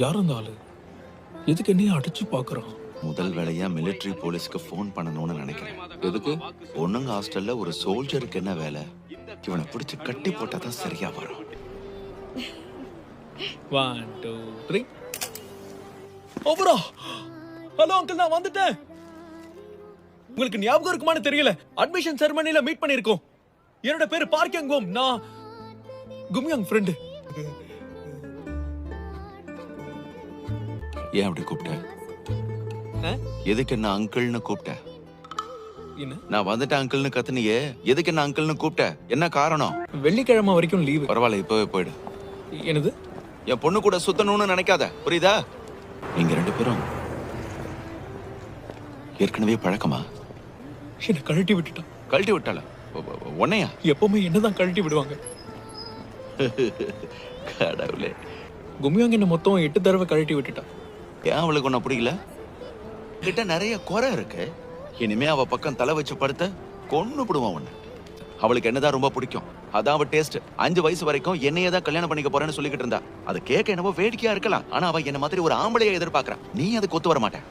யார் அந்த ஆளு? எதுக்கு என்னையும் அடிச்சு பாக்குறான்? முதல் வேலையா மிலிட்டரி போலீஸ்க்கு ஃபோன் பண்ணணும்னு நினைக்கிறேன். எதுக்கு? பொண்ணுங்க ஹாஸ்டல்ல ஒரு சோல்ஜருக்கு என்ன வேலை? இவனை பிடிச்சு கட்டி போட்டாதான் சரியா வரும். 1 2 3. ஓவரா. ஹலோ அங்கிள், நான் வந்துட்டேன். உங்களுக்கு ஞாபகம் இருக்குமான்னு தெரியல, அட்மிஷன் செரமனில மீட் பண்ணிருக்கோம். என்னோட பேரு பார்க்கிங் கோம். நான் கும்யாங் ஃப்ரெண்ட். ஏன் அப்படி கூப்பிட்ட? எதுக்கு என்ன அங்கிள்னு கூப்பிட்ட? என்ன? நான் வந்துட்டேன் அங்கிள்னு கத்துனியே, எதுக்கு என்ன அங்கிள்னு கூப்பிட்ட? என்ன காரணம்? வெள்ளிக்கிழமை வரைக்கும் லீவு. பரவாயில்ல, இப்பவே போயிடு. என்னது? என் பொண்ணு கூட சுத்தணும்னு நினைக்காத, புரியுதா? நீங்க 2 பேரும் ஏற்கனவே பழக்கமா? என்ன கழட்டி விட்டுட்டான். கழட்டி விட்டால உன்னையா? எப்பவுமே என்னதான் கழட்டி விடுவாங்க. கடவுளே. கும்யாங் என்ன மொத்தம் 8 தடவை கழட்டி விட்டுட்டான். ஏன் அவளுக்கு ஒன்ன புரியல? கிட்ட நிறைய குறை இருக்கு. இனிமே அவ பக்கம் தலை வச்சு படுத்த கொன்னு விடுவான் உன்னை. அவளுக்கு என்னதான் ரொம்ப பிடிக்கும், அதான் அவ டேஸ்ட். 5 வயசு வரைக்கும் என்னையே தான் கல்யாணம் பண்ணிக்க போறேன்னு சொல்லிக்கிட்டு இருந்தா. அது கேட்க என்னவோ வேடிக்கையா இருக்கலாம், ஆனா அவ என்ன மாதிரி ஒரு ஆம்பளையை எதிர்பார்க்கறா. நீ அதுக்கு ஒத்து வர மாட்டேன்.